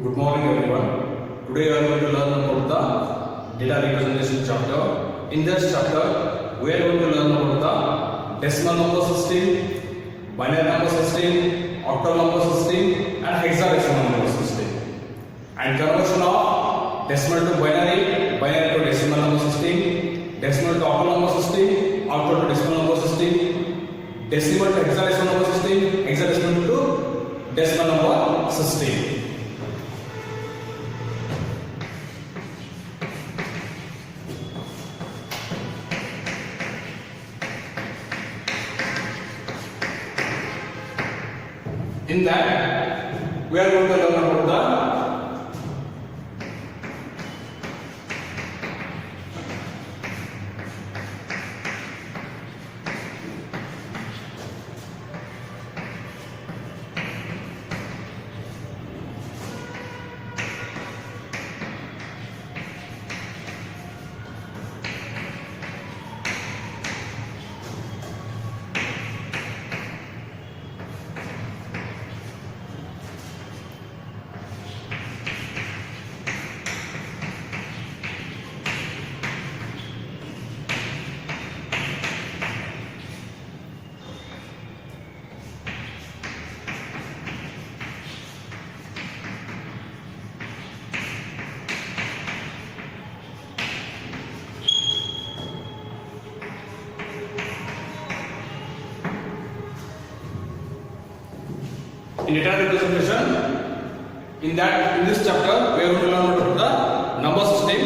Good morning everyone. Today we are going to learn about the data representation chapter. In this chapter, we are going to learn about the decimal number system, binary number system, octal number system and hexadecimal number system. And conversion of decimal to binary, binary to decimal number system, decimal to octal number system, octal to decimal number system, decimal to hexadecimal number system, hexadecimal to decimal number system. In that, we are going to learn about in data representation. In this chapter, we are going to learn about the number system.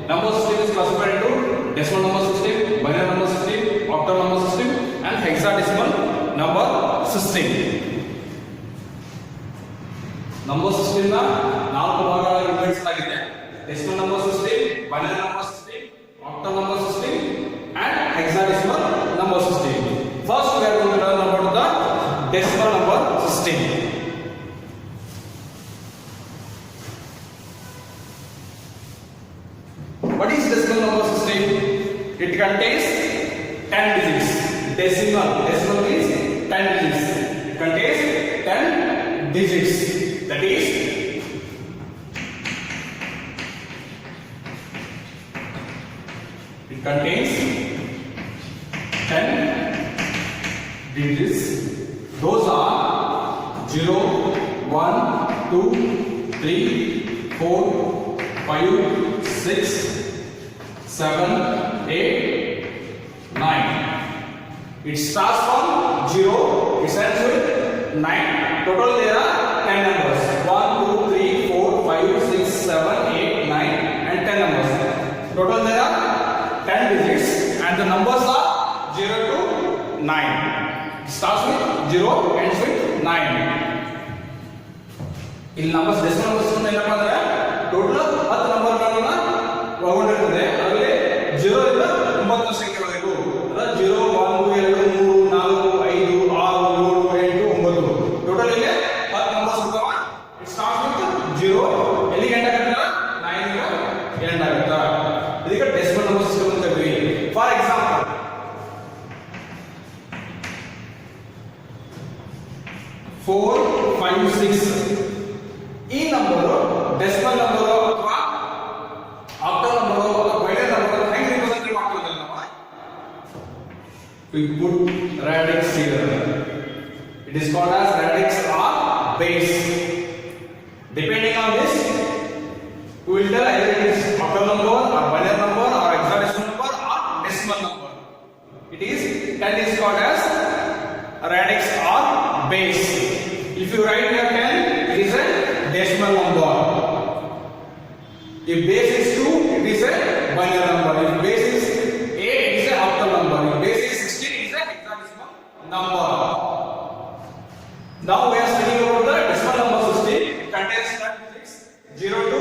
Number system is classified into decimal number system, binary number system, octal number system, and hexadecimal number system. Number system na ನಾಲ್ಕು ಭಾಗಗಳಾಗಿ ವಿಭಜಿಸಲಾಗಿದೆ. Decimal number system, binary number system, octal number system, and hexadecimal number system. First, we are going to learn about the decimal number system. What is decimal number system? It contains 10 digits. Decimal is 10 digits. It contains 10 digits. That is it contains 10 digits. Those are 0, 1, 2, 3, 4, 5, 6, 7, 8, 9. It starts from 0, it ends with 9. Total there are 10 numbers. 1, 2, 3, 4, 5, 6, 7, 8, 9 and 10 numbers. Total there are 10 digits and the numbers are 0 to 9. It starts with 0, ends with 9. In numbers decimal number system ಏನಪ್ಪ ಅಂದ್ರೆ total 10 ನಂಬರ್ಗಳನ್ನು ಒಳಗೊಂಡಿರುತ್ತದೆ. ಅದರಲ್ಲಿ 0 ಇಂದ 9 ಸಂಖ್ಯೆಗಳಿಗೂ ಅಂದ್ರೆ 0 1 2 3 4 5 6 7 8 9 total ಇಲ್ಲಿ 10 numbers ಇರ್ತಾವ. It starts with 0 ಎಲ್ಲಿಗೆ end ಆಗುತ್ತೆ 9 ಗೆ ಎಂಡ್ ಆಗುತ್ತೆ. ಇದಕ್ಕೆ ಡೆಸಿಮಲ್ ನಂಬರ್ ಸಿಸ್ಟಮ್ ಅಂತ ಕರೀತೀವಿ. ಫಾರ್ ಎಕ್ಸಾಂಪಲ್ 4 5 6 ಈ ನಂಬರ್ ಡೆಸಿಮಲ್ ನಂಬರ್ ಅಥವಾ octal number ಅಥವಾ binary number ಹೆಂಗೆ ರಿಪ್ರೆಸೆಂಟ್ ಮಾಡ್ತೀವಿ ನಾವು? We put radix here. It is called as radix or base. Depending on this, we will tell either it is octal number or binary number or hexadecimal number or decimal number. It is 10 is called as radix or base. If you write here 10, it is a decimal number. If base is 2, it is a binary number. If base is 8, it is a octal number. If base is 16, it is a hexadecimal number. Now we are studying about the decimal number system. It contains 10 digits 0 to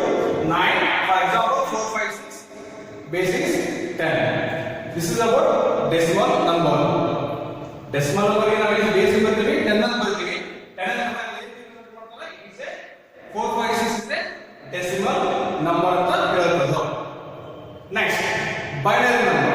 9. For example, 4, 5, 6. Base is 10. This is about decimal number. Decimal number ಗೆ ನಾವು base ಬರ್ತೀವಿ 10 ಅಂತ ಬರ್ತೀವಿ. 10 ಅಂತ ಬರ್ತೀವಿ. It is a 4, 5, 6 is a decimal number ಅಂತ ಹೇಳ್ತದೆ. Next, binary number.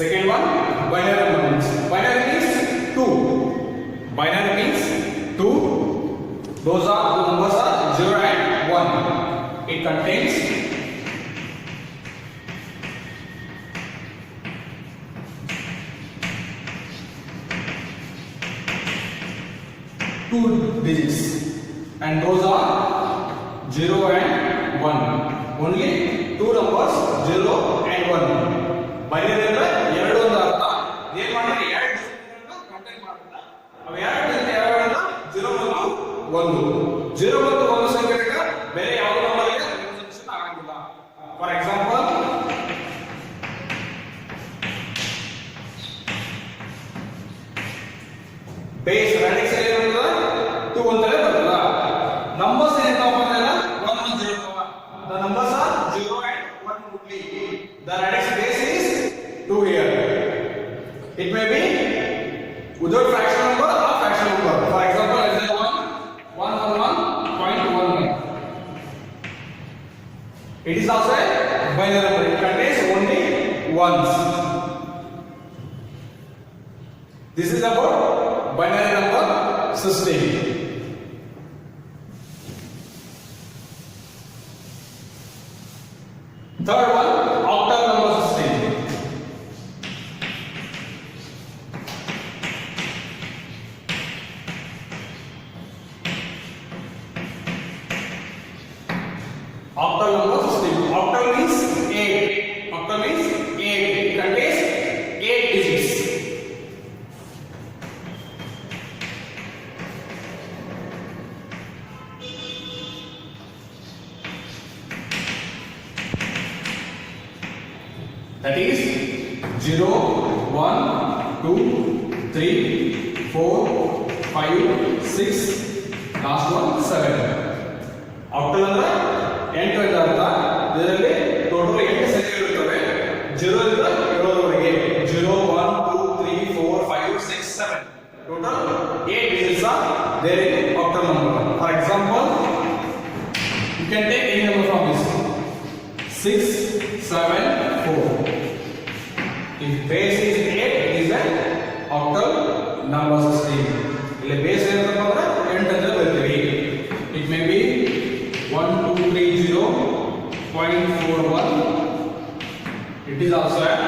Second one, binary numbers. Binary means 2. Binary means 2. Those are the numbers are 0 and 1. It contains two digits, and those are 0 and 1. Only two numbers 0 and 1. Binary ಅಂದ್ರೆ ಎರಡು ಒಂದು ಅರ್ಥ. ಏನು ಮಾಡ್ತಾರೆ, ಎರಡು digit contain ಮಾಡ್ತಾರೆ. ಅವು ಎರಡು ಡಿಜಿಟ್ ಯಾವ್ಯಾವ 0 ಮತ್ತು 1. 0 ಮತ್ತು 1 ಸಂಖ್ಯೆಗೆ ಬೇರೆ ಯಾವ ನಂಬರ್ ಗೆ ರಿಪ್ರೆಸೆಂಟೇಷನ್ ಆಗಂಗಿಲ್ಲ. ಫಾರ್ ಎಕ್ಸಾಂಪಲ್ ಬೇಸ್ ರಾಡಿಕ್ಸ್ ಅಲ್ಲಿ ಇರುತ್ತದೆ 2 ಅಂತಲೇ ಬರ್ತದ. ನಂಬರ್ಸ್ ಏನಪ್ಪ ಅಂದ್ರೆ 1 1 0 the numbers are 0 and 1 only. The radix base is 2 here. It may be without fraction number or fraction number. For example, let's say 111.11. It is also a binary number. It contains only ones. This is about binary number system. Third one, octal number system. Octal number system. Octal means 8. Octal means 8. It contains 8 digits. That is 0, 1, 2, 3, 4, 5, 6, last one 7. Octal ಅಂದ್ರೆ 8 ಅಂತ ಅರ್ಥ. ಇದರಲ್ಲಿ total 8 ಸಂಖ್ಯೆಗಳು ಇರುತ್ತವೆ. 0 ಇಂದ 7 ವರೆಗೆ 0, 1, 2, 3, 4, 5, 6, 7. Total 8 digits are there in octal number. For example, you can take any number from this. 6, 7, 4. If base is 8, it is an octal number system. ಇಲ್ಲಿ base ಏನಂತ ಅಂದ್ರೆ 8 ಅಂತ ಬರೀತೀವಿ. It may be 1230.41. It is also an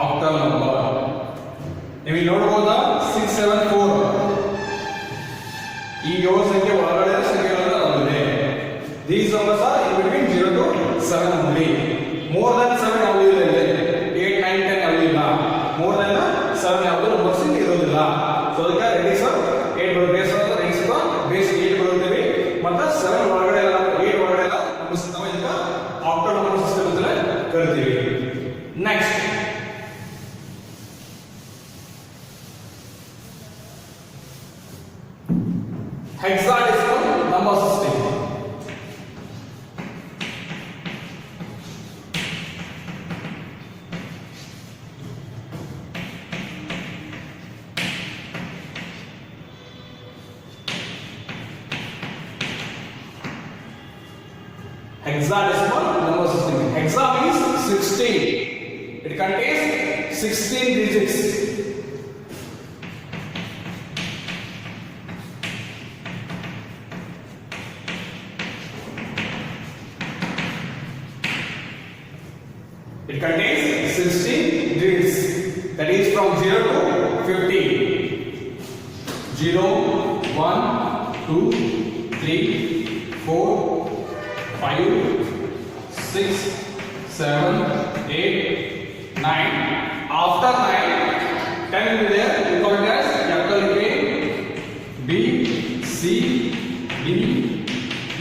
octal number. ನೀವು ನೋಡಬಹುದಾ 674. ಈ 7 ಸಂಖ್ಯೆ ಒಳಗಡೆ ಸಂಖ್ಯೆಗಳನ್ನು ಹೊಂದಿದೆ. These numbers are in between 0 to 7 only. More than 7 available ಇದೆ. 8, 9, 10 ಅವೈಲೇಬಲ್ ಇಲ್ಲ. More than 7 ಯಾವುದು ನಂಬರ್ಸ್ ಇರೋದಿಲ್ಲ. ಸೊ ಅದಕ್ಕೆ ರೆಡಿಸ್ 8 ಬೇಸ್ ಅಂತ ರೆಡಿಸ್ ಬೇಸ್ 8 ಬರುತ್ತೇವೆ. ಮತ್ತೆ 7 ಒಳಗಡೆ ಎಲ್ಲ 8 ಒಳಗಡೆ ಎಲ್ಲ ನಂಬರ್ಸ್ ನಾವು ಇದಕ್ಕೆ ಆಕ್ಟಲ್ ನಂಬರ್ ಸಿಸ್ಟಮ್ ಅಂತ ಕರಿತೀವಿ. Next hexadecimal number system. Hexadecimal number system. Hexa means 16. It contains 16 digits. It contains 16 digits. That is from 0 to 50. 0, 1, 2, 3, 4, 5, 6, 7, 8, 9. After 9, 10 will be there. We call it as capital A, B, C, D,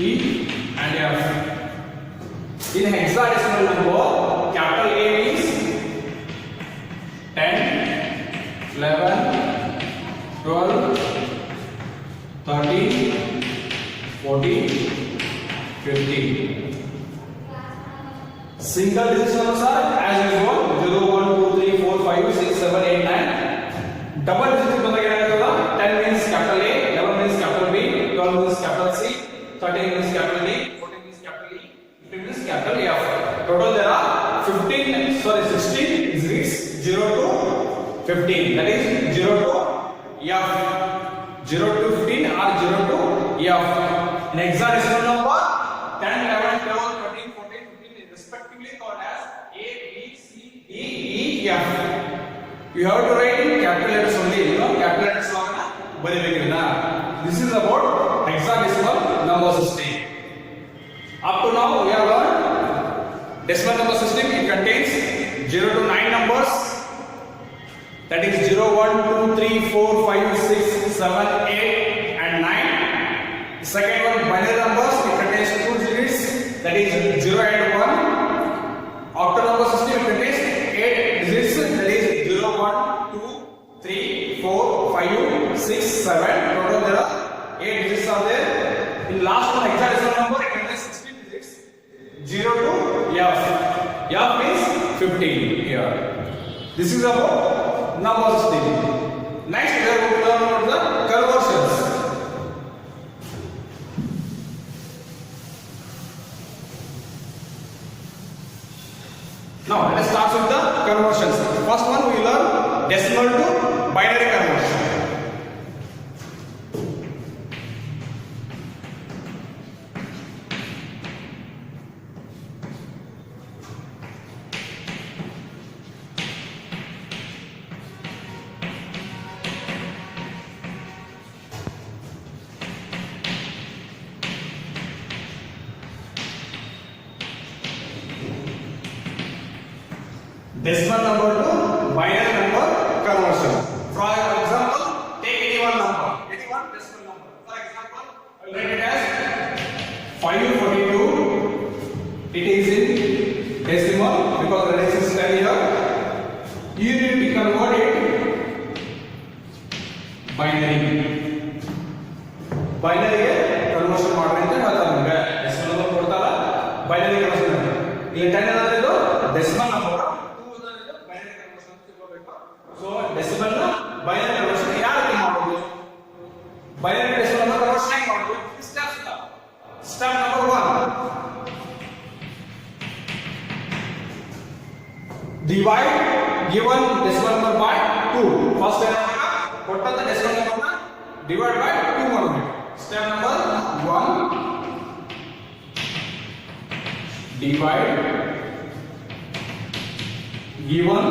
E, and F. In hexadecimal number, capital A means 10, 11, 12, 13, 14, 15. Single digit numbers are as usual 0, 1, 2, 3, 4, 5, 6, 7, 8, 9. Double digit ಬಂದಾಗ ಏನಾಗುತ್ತಲ್ಲ 10 means capital A, 11 means capital B, 12 means capital C, 13 means capital D, 14 means capital E, 15 means capital F. Total there are 16 digits 0 15. That is 0 to F. 0 to 15 or 0 to F. In hexadecimal number, 10, 11, 12, 13, 14, 15 is respectively called as A, B, C, D, E, F. You have to write in capital letters only. You know, capital letters are this is about hexadecimal number system. Up to now, we have learned decimal number system. It contains 0 to 9 numbers. That is 0, 1, 2, 3, 4, 5, 6, 7, 8 and 9. The second one, binary numbers. It contains 2 digits. That is 0 and 1. Octal number system. It contains 8 digits. That is 0, 1, 2, 3, 4, 5, 6, 7. Total there are 8 digits are there. In last one, hexadecimal number. It contains 16 digits. 0 to F. F means 15 here. This is about number system. Next, we are going to learn about the conversions. Now, let us start with the conversions. First one, we learn decimal to binary conversion. Decimal number to binary number conversion. For example, take any one number, any one decimal number. For example, I will write it as 542. It is in decimal because the decimal is here. You need to convert it binary. Binary conversion ಮಾಡ್ರಿ ಅಂತ ಹೇಳ್ತಾರೆ ನಿಮಗೆ. decimal number ಕೊಡ್ತಾರ binary conversion ಅಂತ. ಇಲ್ಲಿ 10 ಅನ್ನೋದು decimal number. So decimal binary conversion ಯಾರು ಮಾಡೋದು? Binary decimal number conversion ಹೇಗೆ ಮಾಡೋದು? Step number 1. Divide given decimal number by 2. First ಏನಾಗಬೇಕು? ಕೊಟ್ಟಂತ decimal number ನ divide by 2 ಮಾಡಬೇಕು. Step number 1. Divide given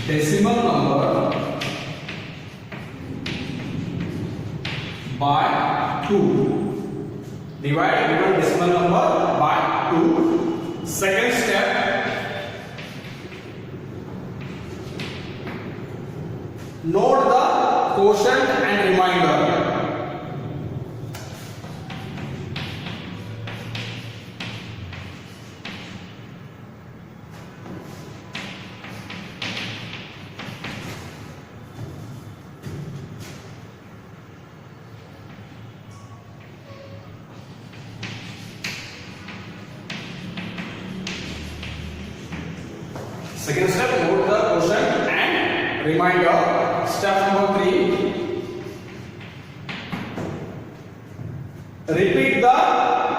decimal number by 2. Divide given decimal number by 2. Second step, note the quotient and remainder. Second step, note the quotient and remainder. Step number 3. Repeat the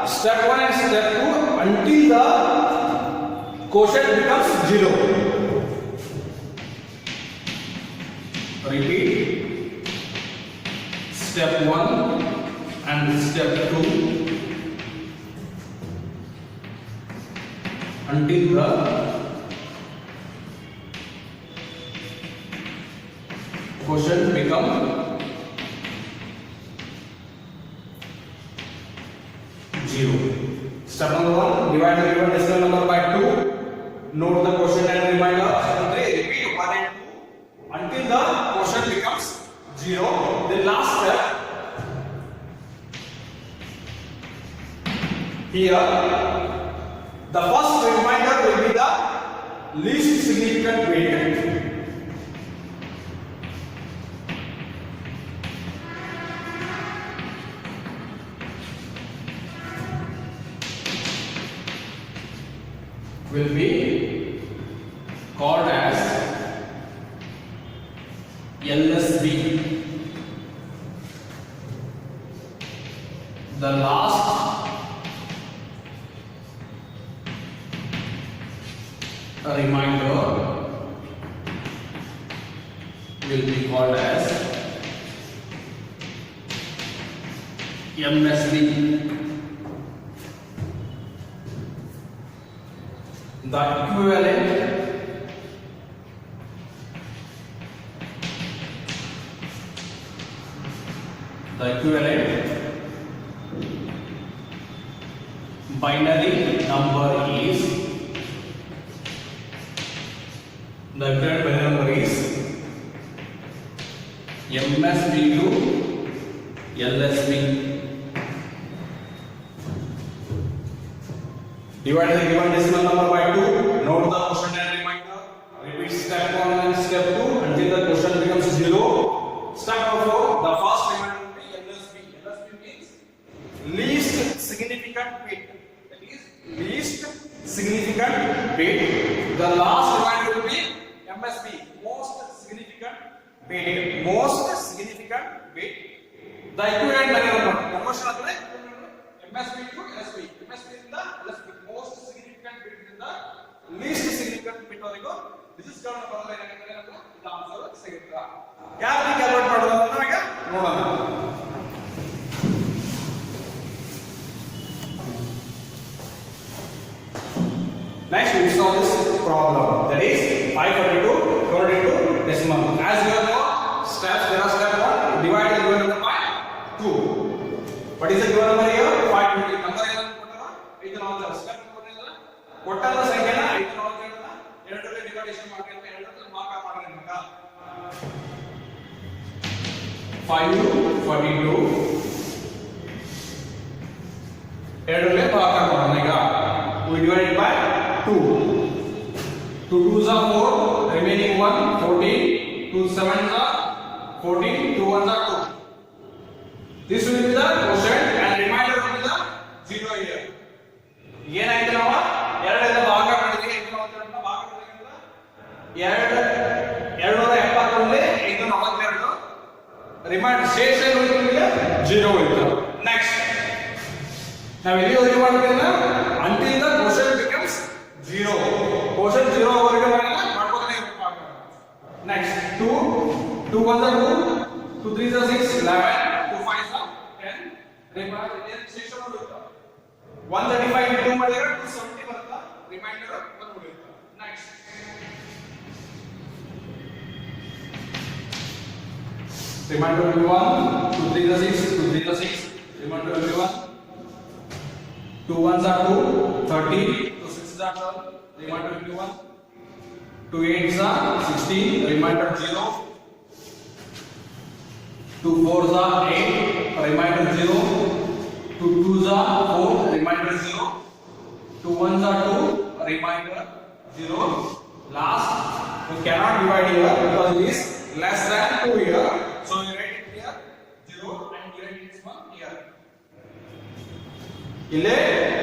step 1 and step 2 until the quotient becomes 0. Repeat step 1 and step 2 until the quotient become 0. Step number 1, divide the given decimal number by 2. Note the quotient and remainder. Step number 3, repeat 1 and 2 until the quotient becomes 0. The last step, here the first remainder will be the least significant weight. Will be called as LSB. The last remainder will be called as MSB. The equivalent binary number is MSB to LSB. Divide the given decimal number by 2. Note the quotient and remainder. Repeat step 1 and step 2 until the quotient becomes 0. Step 4. The first remainder will be LSB. LSB means least significant bit. That is least significant bit. The last remainder will be MSB. Most significant bit. Most significant bit. The equivalent number. Conversion agade MSB to LSB. MSB is the LSB. Most significant bit is the least significant bit. This is called the answer ಸಿಗುತ್ತಾ ಯಾರು calculate ಮಾಡೋದು ಅಂತ ನಮಗೆ ನೋಡೋಣ. Next we solve this problem, that is 542 divided into decimal. As you know steps, there are step 1 divide the given number by 2. What is the given number here? 520. number ಏನು ಕೊಟ್ಟರ 5 4 step ಕೊಟ್ಟಿಲ್ಲ ಕೊಟ್ಟದ ಸಂಖ್ಯೆನ 5 4 ಎರಡರಲ್ಲಿ ಡಿವೈಡೇಷನ್ ಮಾಡಿ ಅಂತ ಹೇಳಿದ್ರೆ ಭಾಗ ಮಾಡೋಣ. 542 ಎರಡರಲ್ಲಿ ಭಾಗ ಮಾಡೋಣ. ಈಗ we divide it by 2. 2 2s are 4, remaining 1 14, 2 7s are 14, 2 1s are 2. This will be the quotient and remainder will be the 0 here. ಏನಾಯ್ತು ನಾವು ಎರಡರಿಂದ ಭಾಗ ಮಾಡಿದ್ರೆ 542 ಭಾಗ ಮಾಡಿದ್ರೆ 270 542 ರಿಮೈಂಡರ್ ಶೇಷ ಏನು ಉಳಿದಿಲ್ಲ 0 ಉಳಿತು. ನೆಕ್ಸ್ಟ್ ನಾವು ಇಲ್ಲಿ ಓದಿ ಮಾಡ್ತೀವಿ until the quotient becomes 0. quotient 0 ವರೆಗೆ ಮಾಡ್ಕೊತಾನೆ ಇರಬೇಕು. Next 2 2 1s are 2, 2 3s are 6 11, 2 5s are 10 reminder ಶೇಷ ಉಳಿತು. 135 2 ಮಾಡಿದ್ರೆ 270 ಬರುತ್ತೆ. ರಿಮೈಂಡರ್ 1 ಉಳಿತು. Next remainder will be 1, 2 3s are 6, 2 3s are 6, remainder will be 1, 2 1s are 2, 30, 2 6s are 12, remainder will be 1, 2 8s are 16, remainder 0, 2 4s are 8, remainder 0, 2 2s are 4, remainder 0, 2 1s are 2, remainder 0. Last, we cannot divide here because it is less than 2 here. So we write it here 0 and we write this one here. ಇಲ್ಲಿ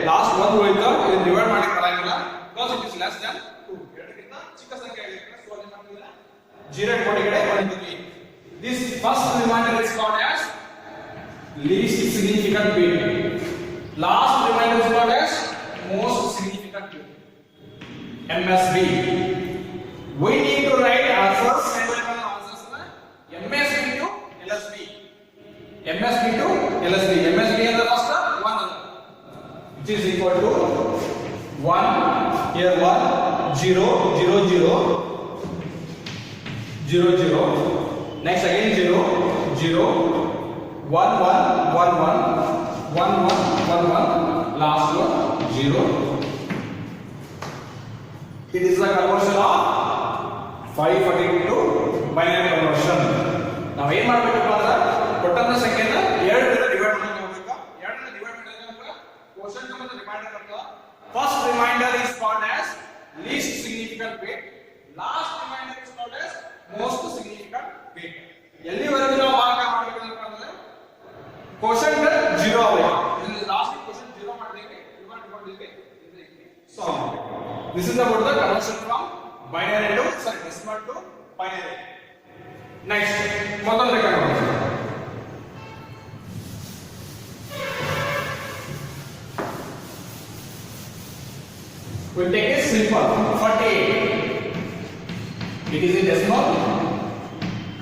last 1 ಉಳಿತು. ಇದನ್ನ divide ಮಾಡಿ ಬರಂಗಿಲ್ಲ because it is less than 2. ಎರಡಕ್ಕಿಂತ ಚಿಕ್ಕ ಸಂಖ್ಯೆ ಆಗಿರುತ್ತೆ. So ಅದನ್ನ ಮಾಡಿಲ್ಲ 0 ಕೊಟ್ಟಿಗೆ ಬಂದಿದೆ. This first remainder is called as least significant bit. Last remainder is called as most significant bit. MSB. We need to write answers. MSB to LSB. MSB to LSB. MSB is the first one, which is equal to 1 here 1 0 0 0 0 0. Next again 0 0 1 1 1 1 1 1 1 1. Last one 0. It is the conversion of 542 to binary conversion. ನಾವು ಏನು ಮಾಡಬೇಕಪ್ಪ ಅಂದ್ರೆ ಕೊಟ್ಟಂತ ಸಂಖ್ಯೆನ 2 ರಿಂದ divide ಮಾಡ್ತಾ ಹೋಗಬೇಕು. 2 ರಿಂದ divide ಮಾಡಿದಾಗ ಕ್ವೋಷಂಟ್ ಮತ್ತು ರಿಮೈಂಡರ್ ಬರ್ತದೆ. First remainder is called as least significant bit. Last remainder is called as most significant bit. ಎಲ್ಲಿವರೆಗೂ ನಾವು ಭಾಗ ಮಾಡಬೇಕಂತ ಅಂದ್ರೆ ಕ್ವೋಷಂಟ್ 0 ಆಗಬೇಕು. ಇಲ್ಲಿ ಲಾಸ್ಟ್ ಕ್ವೋಷಂಟ್ 0 ಮಾಡಿದ್ರೆ ಡಿವೈಡ್ ಮಾಡಿದ್ರೆ ಸಾಲ್ವ್ ಮಾಡಬೇಕು. This is about the conversion from binary to decimal to binary. Next, ಮೊದಲನೇ conversion. We take a simple 48. is a decimal,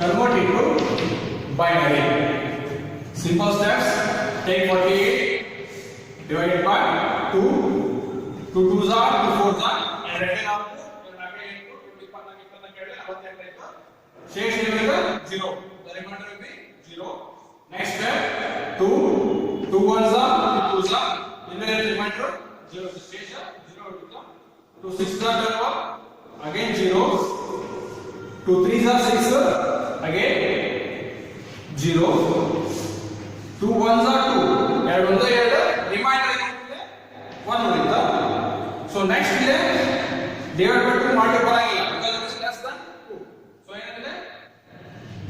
convert it to binary. Simple steps. Take 48 divided by 2. 2 2s are 2 4s are and again आपको again into 25 केळे 58 आएगा. शेष निकलेगा 0. The remainder will be 0. Next step 2 2 1s are 2 2s are in the remainder 0. शेष 0 होगा. 2 6s are 12 again 0. 2 3s are 6 again 0. 2 1s are 2 ಎರಡು ಒಂದು ಎರಡು reminder ಏನಾಗುತ್ತೆ 1 ಉಳಿತಾ. So next ಇದೆ divide by 2 multiply ಆಗಿಲ್ಲ because it is less than 2. So ಏನಾಗಿದೆ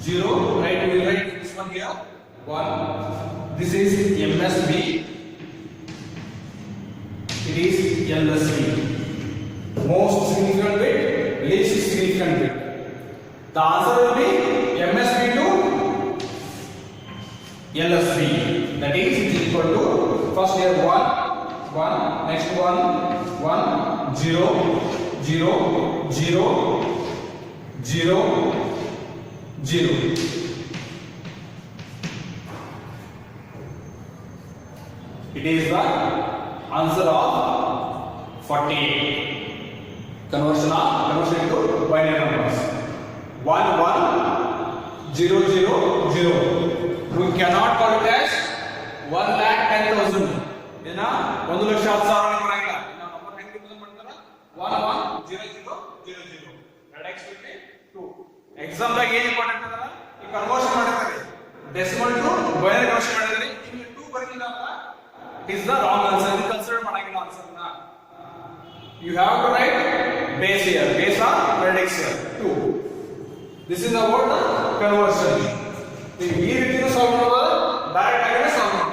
0. Right, we will write this one here 1. This is MSB. It is LSB. Most significant bit, least significant bit. The answer will be MSB to LSB. That is equal to first here 1 1, next 1 1 0 0 0 0 0. It is the answer of 48. Conversion into binary numbers. 1 1 0 0 0. We cannot call it as 1,10,000. ಏನಾ 1,10,000 number ಆಗಿಲ್ಲ. ನಾವು number ಹೆಂಗೆ represent ಮಾಡ್ತಾರ 1 1 0 0 0 0. Red x ಬಿಟ್ಟು 2. Exam ದಾಗ ಏನು important ಅದಲ್ಲ ಈ ಕನ್ವರ್ಷನ್ ಮಾಡ್ತಾರೆ. ಡೆಸಿಮಲ್ ಟು ಬೈನರಿ ಕನ್ವರ್ಷನ್ ಮಾಡಿದ್ರೆ ಇಲ್ಲಿ 2 ಬರಲಿಲ್ಲ ಅಂತ it is the wrong answer. ಇದು ಕನ್ಸಿಡರ್ ಮಾಡಂಗಿಲ್ಲ ಆನ್ಸರ್ ನ. You have to write base here. Base or red x here 2. This is about the conversion. ಈ ರೀತಿನ ಸಾಲ್ವ್ ಮಾಡೋದು ಡೈರೆಕ್ಟ್ ಆಗಿ ಸಾಲ್ವ್ ಮಾಡೋದು.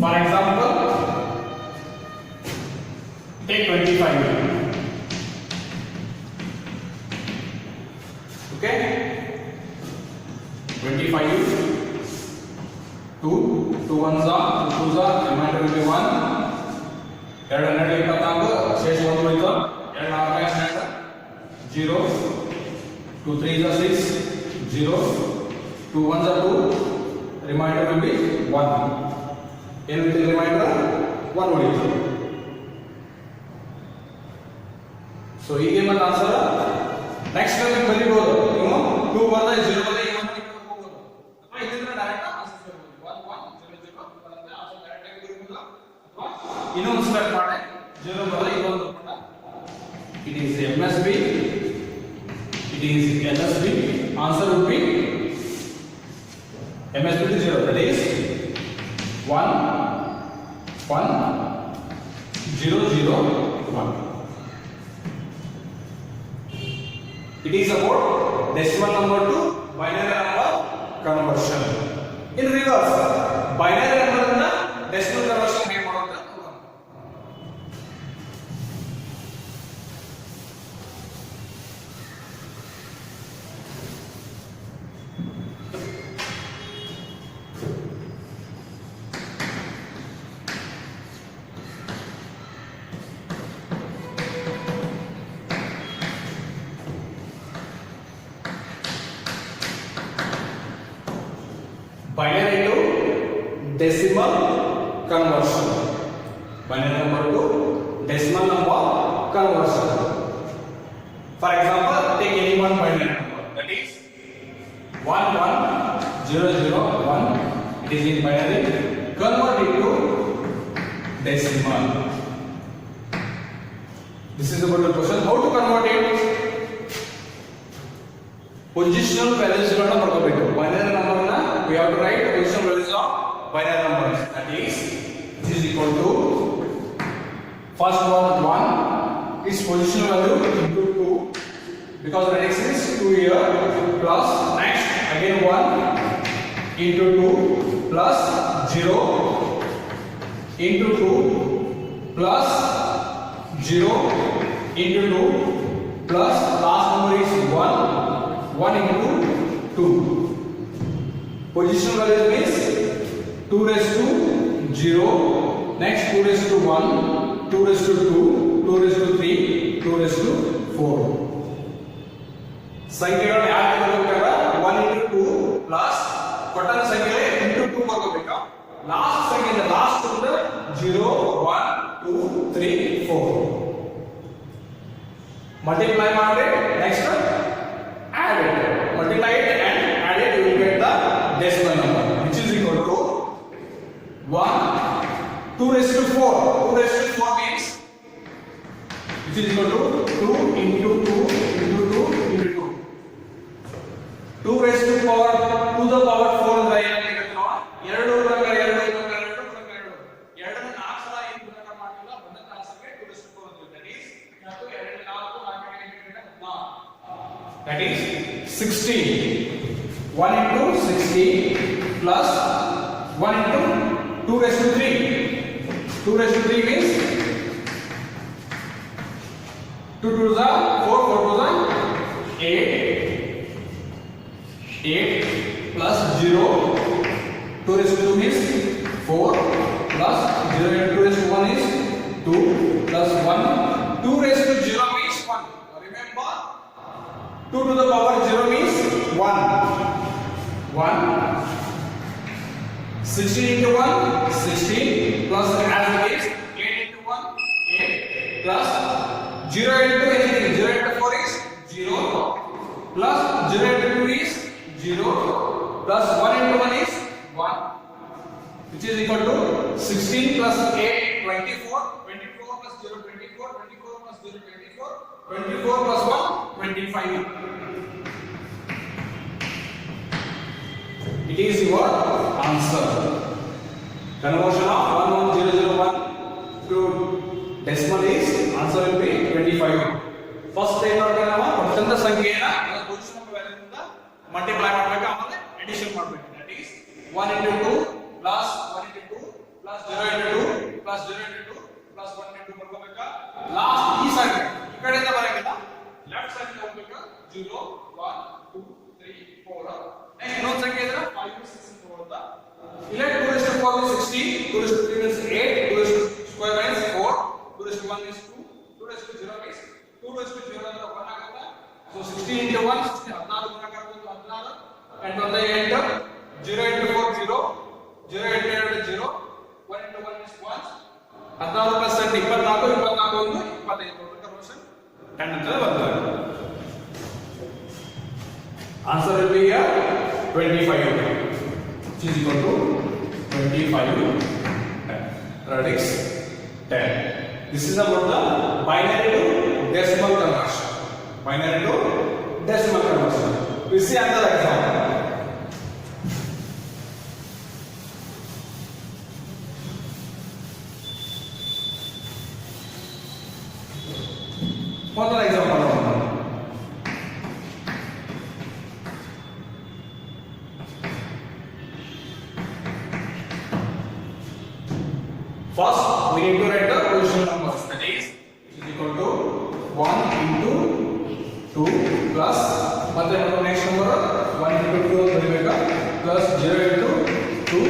For example, take 25. Okay? 25. 2 2 1s are 2 2s are remainder will be 1. 224 शेष 1 ಉಳಿತು. 2 4 0 2 3s are 6 0 2 1s are 2 remainder will be 1. ಏನು ಉಳಿತು reminder 1 ಉಳಿತು. So ಹೀಗೆ ಮತ್ತೆ ಆನ್ಸರ್ ನೆಕ್ಸ್ಟ್ ಟೈಮ್ ಬರೀಬಹುದು. ನೀವು 2 ಬರ್ದೆ 0 ಬರ್ದೆ 1 ಹೋಗಬಹುದು ಅಥವಾ ಇದನ್ನ ಡೈರೆಕ್ಟ್ ಆನ್ಸರ್ ಬರೀಬಹುದು. 1 1 0 0 ಬರುತ್ತೆ ಆನ್ಸರ್ ಡೈರೆಕ್ಟ್ ಆಗಿ ಬರೀಬಹುದು ಅಥವಾ ಇನ್ನೊಂದು ಸ್ಟೆಪ್ ಮಾಡಿ 0 ಬರ್ದೆ ಇನ್ನೊಂದು ಕೂಡ. It is MSB. It is LSB. Answer would be MSB to 0. That is 1 1 0 0 1. It is about decimal number to binary number conversion. In reverse, binary number ಇಂದ decimal conversion ಹೇಗೆ ಮಾಡೋದು ಅಂತ ನೋಡೋಣ. Binary to decimal conversion. Binary number to decimal number conversion. For example, take any one binary number. That is 1 1 0 0 1. It is in binary. Convert it to decimal. This is about the question. How to convert it? Positional values ಗಳನ್ನು ಬರ್ಕೋಬೇಕು. Binary number na we have to write positional values of binary numbers. That is this is equal to first one 1 is positional value into 2 because the x is 2 here plus next again 1 into 2 plus 0 into 2 plus 0 into 2 plus last number is 1 into 2. Positional value means 2 raised to 0, next 2 raised to 1, 2 raised to 2, 2 raised to 3, 2 raised to 4. ಸಂಖ್ಯೆಗಳನ್ನು ಯಾಕೆ ಬರಬೇಕಾಗ 1 into 2 plus ಕೊಟ್ಟಂತ ಸಂಖ್ಯೆ into 2 ಬರಬೇಕು. Last ಸಂಖ್ಯೆ last ಅಂದ್ರೆ 0 1 2 3 4 multiply ಮಾಡಿ next add it, multiply it and add it, you will get the decimal number which is equal to 1 2 raised to 4, 2 raised to 4 means which is equal to 2 into 2 into 2 into 2. 2 raised to the power 4 ಅಂದ್ರೆ ಏನಾಗುತ್ತೆ ನಾವು 2 ಗುಣಕ 2 ಗುಣಕ 2 ಗುಣಕ 2 ಎರಡನ್ನ 4 ಸಲ ಏನು ಗುಣಕ ಮಾಡಿಲ್ಲ ಬಂದಂತ ಆನ್ಸರ್ಗೆ 2 raised to 4 ಅಂತ that is ಮತ್ತು 2 4 that is 16. 1 into 16 plus 1 into 2 raised to 3. 2 raised to 3 means 2 to the 4, 4 to the 8 plus 0. 2 raised to 2 is 4 plus 0 into 2 raised to 1 is 2 plus 1. 2 raised to 0 means 1. Remember, 2 to the power 0 means 1. 16 into 1, 16 plus as it is 8 into 1, 8 plus 0 into anything, 0 into 4 is 0 plus 0 into 2 is 0 plus 1 into 1 is 1 which is equal to 16 plus 8 24, 24 plus 0 24, 24 plus 0 24, 24 plus 1 25. It is your answer. Conversion of 11001 to decimal is answer will be 25. First ಏನು ಮಾಡ್ಬೇಕು ನಾವು ಕೊಟ್ಟಂತ ಸಂಖ್ಯೆಯನ್ನ position value ಇಂದ multiply ಮಾಡಬೇಕು ಆಮೇಲೆ addition ಮಾಡಬೇಕು. That is 1 into 2 plus 1 into 2 plus 0 into 2 plus 0 into 2 plus 1 into 2 ಬರ್ಕೋಬೇಕಾ. Last ಈ ಸಂಖ್ಯೆ ಈ ಕಡೆಯಿಂದ ಬರಕಿಲ್ಲ ಲೆಫ್ಟ್ ಸೈಡ್ ಹೋಗಬೇಕು 0 1 2 3 4. ನೆಕ್ಸ್ಟ್ ಇನ್ನೊಂದು ಸಂಖ್ಯೆ ಇದ್ರೆ 5 6 ಅಂತ ಬರುತ್ತಾ. ಇಲ್ಲ 2 raised to 4 is 16, 2 raised to 3 means 8, 2 raised to square means 4, 2 raised to 1 is 2, 2 raised to 0 means 2 raised to 0 ಅಂದ್ರೆ 1 ಆಗುತ್ತೆ. So 16 into 1 16 14 ಗುಣಕ ಆಗುತ್ತೆ 14 and 1 8 0 into 4 0, 0 into 2 0, 1 into 1 is 1. 14 plus 10 24, 24 ಒಂದು 25 ಕನ್ವರ್ಷನ್ 10 ಅಂತ ಬರ್ತದೆ. Answer will be here 25 which is equal to 25 radix 10. This is about the binary to decimal conversion. Binary to decimal conversion. We see another example. Further example. First, we need to write the position numbers. That is equal to 1 into 2 plus ಮತ್ತೆ next number 1 into 2 ಅಂತ ಬರೀಬೇಕಾ plus 0 into 2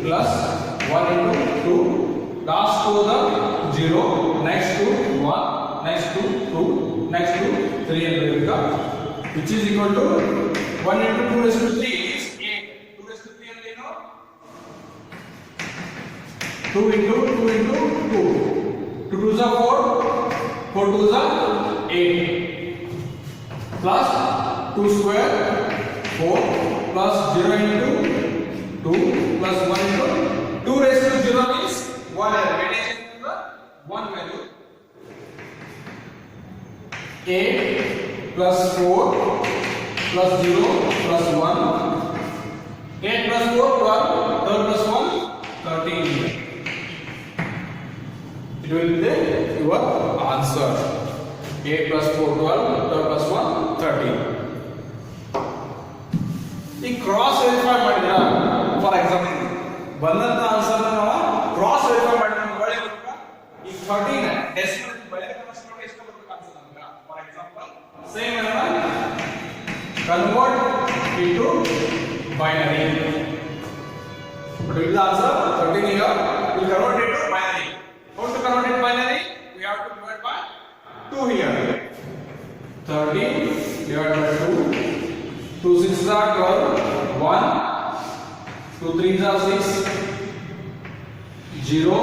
plus 1 into 2 last to the 0 next to 1 next to 2 next to 3 ಅಂತ ಬರೀಬೇಕಾ which is equal to 1 into 2 raised to 3 is 8. 2 raised to 3 ಅಂದ್ರೆ ಏನು 2 into 2 into 2. 2 to the 4, 4 to the 8 plus 2 square 4 plus 0 into 2 plus 1 into 2 raised to 0 means 1 weightage into the 1 value. 8 plus 4 plus 0 plus 1. 8 plus 4 12, 12 plus 1 13. It will be your answer. 8 plus 4 12, 12 plus 1 13. ಈ cross verify ಮಾಡಿದ್ರ for example ಬಂದಂತ answer ನಾವು cross verify ಮಾಡಿದ್ರೆ ಒಳ್ಳೆ ಬರುತ್ತಾ ಈ 13 decimal ಬಳೆ convert ಮಾಡಿ ಎಷ್ಟು ಬರುತ್ತೆ ಆನ್ಸರ್ ನಮಗೆ ಫಾರ್ ಎಕ್ಸಾಂಪಲ್ ಸೇಮ್ ಏನಲ್ಲ convert into binary but with the answer 13 here will convert it to binary. How to convert it binary? 2 here. 13 divided by 2. 2 6s are 12. 1. 2 3s are 6. 0.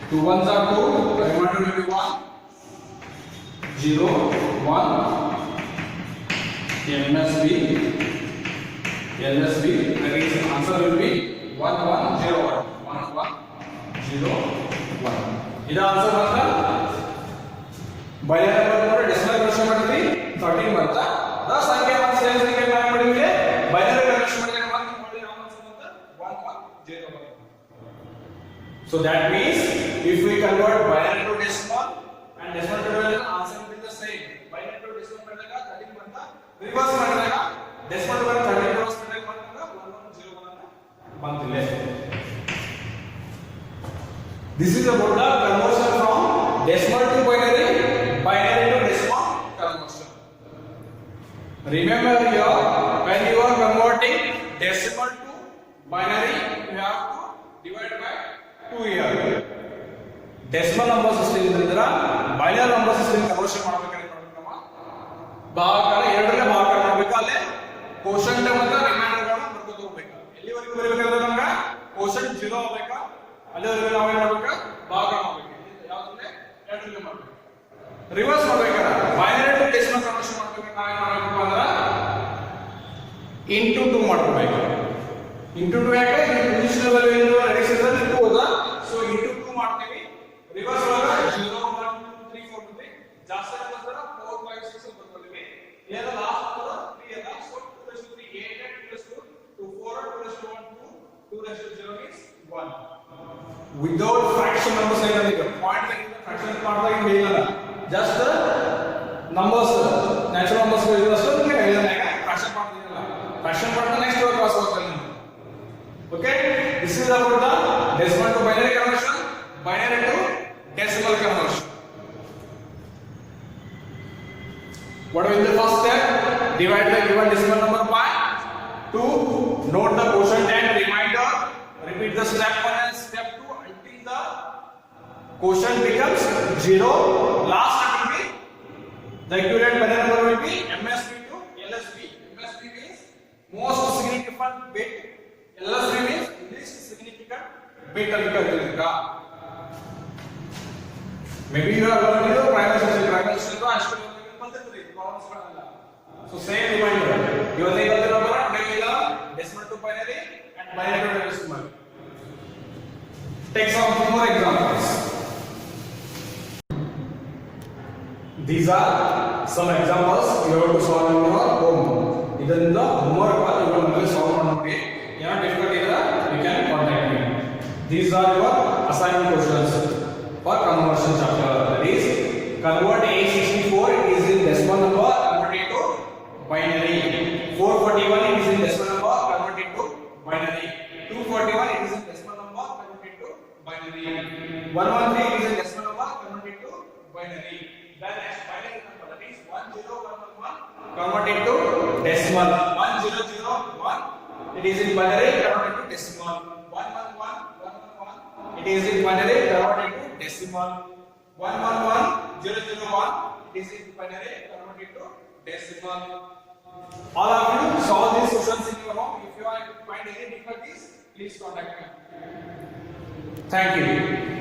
2 1s are 2. Remainder will be 1. 0 1. MSB. LSB. That is answer will be 1 1 0 1. 1 1 0 1. This answer banta. Binary number decimal conversion ಮಾಡಿದ್ವಿ 13 ಬಂತಾ. The ಸಂಖ್ಯೆ ಮತ್ತು ಸೇರಿಸ ಸಂಖ್ಯೆ ಏನು ಮಾಡಿದ್ವಿ? Binary conversion ಮಾಡಿದ್ರೆ ಮಾತ್ರ ಮಾಡಿ ಯಾವ ಆನ್ಸರ್ ಬಂತ? 1 1 0 1. So that means if we convert binary to decimal and decimal to binary, answer will be the same. Binary to decimal ಮಾಡಿದಾಗ 13 ಬಂತಾ. ರಿವರ್ಸ್ ಮಾಡಿದಾಗ decimal to binary 13 ರಿವರ್ಸ್ ಮಾಡಿದಾಗ ಬಂದಾಗ 1 1 0 1 ಅಂತ ಬಂತಿಲ್ಲ. This is about the conversion from decimal to binary, binary to decimal conversion. Remember here, when you are converting decimal to binary, you have to divide by 2 here. Decimal number system idra binary number system conversion ಮಾಡಬೇಕಾದ್ರೆ ನಾವು ಭಾಗಾಕಾರ ಎರಡರಲ್ಲೇ ಭಾಗಾಕಾರ ಮಾಡಬೇಕು. ಅಲ್ಲಿ ಕ್ವೋಷಂಟ್ ಮತ್ತು reminder ಗಳನ್ನು ಬರ್ಕೋತ ಹೋಗಬೇಕು. ಎಲ್ಲಿವರೆಗೂ ಬರಬೇಕಾದ್ರೆ ನಮಗೆ ಕ್ವೋಷಂಟ್ 0 ಆಗಬೇಕು, ಅಲ್ಲಿವರೆಗೂ ನಾವು ಏನು ಮಾಡಬೇಕು? ಭಾಗ ಮಾಡಬೇಕು. ಯಾವುದಂದ್ರೆ ಎರಡರಲ್ಲೇ ಮಾಡಬೇಕು. ರಿವರ್ಸ್ ಮಾಡಬೇಕಾದ್ರೆ ಬೈನರಿ ಟು ಡೆಸಿಮಲ್ ಕನ್ವರ್ಷನ್ ಮಾಡಬೇಕು. ನಾವು ಏನು ಮಾಡಬೇಕು ಅಂದ್ರೆ ಇಂಟು 2 ಮಾಡಬೇಕು. ಇಂಟು 2 ಯಾಕೆ? ಈ ಪೊಸಿಷನಲ್ ವ್ಯಾಲ್ಯೂ ಏನು ಅಡಿಷನ್ ಅಲ್ಲಿ 2 ಹೋದ, ಸೊ ಇಂಟು 2 ಮಾಡ್ತೀವಿ. ರಿವರ್ಸ್ ಒಳಗೆ 0 1 2 3 4 ಬಂದ್ರೆ ಜಾಸ್ತಿ ಬಂದ್ರೆ 4 5 6 ಬರ್ತೀವಿ. ಏನ ಲಾಸ್ಟ್ ಬರೋದು 3 ಅದ, so 2 3 8 2 2 4 2 1 2 2 0 is 1. Without fraction numbers ಏನಿದೆ ಪಾಯಿಂಟ್ ತೆಗೆದು ಫ್ರಾಕ್ಷನ್ ಮಾಡಿದಾಗ ಏನಿಲ್ಲ, ಜಸ್ಟ್ ನಂಬರ್ಸ್ ನ್ಯಾಚುರಲ್ ನಂಬರ್ಸ್ ಗಳು ಅಷ್ಟೇ ನಿಮಗೆ ಹೇಳಿದಾಗ ಫ್ರಾಕ್ಷನ್ ಮಾಡ್ತಿರಲ್ಲ. ಫ್ರಾಕ್ಷನ್ ಮಾಡಿದ ನೆಕ್ಸ್ಟ್ ಕ್ಲಾಸ್ ಹೋಗ್ತಾರೆ ನೀವು. Okay, this is about the decimal to binary conversion, binary to decimal conversion. What will the first step? Divide the given decimal number by 2. Note the quotient and remainder. Repeat the step 1 and step 2 until the quotient becomes 0. Last step will be the equivalent binary number will be MSB to LSB. MSB means most significant bit. LSB means least significant bit ಅಂತ ಕರೀತಾರೆ. Maybe you are learning the primary section ಅಷ್ಟು ಬಂದಿರ್ತದೆ problems ಗಳಲ್ಲ. So same reminder. ಇವತ್ತು ಇವತ್ತಿನ number decimal to binary and binary to decimal. Take some more examples. These are some examples you have to solve in your home. ಇದರಿಂದ homework ಮಾಡಿ ನೀವು ಮನೆಯಲ್ಲಿ solve ಮಾಡಿ. ಏನೋ ಡಿಫಿಕಲ್ಟಿ ಇದ್ರೆ you can contact me. These are your assignment questions for conversion chapter. That is, convert A64 is in decimal number, convert it to binary. 441 it is in decimal number, convert it to binary. 241 it is in decimal number, convert it to binary. 113 it is in decimal number, convert it to binary. Then next binary number, that is 10111, convert it to decimal. 1001 it is in binary, convert it to decimal. 111111 it is in binary, convert it to decimal. 111001 it is in binary, convert it to decimal. All of you solve these questions in your home. If you find any difficulties, please contact me. Thank you.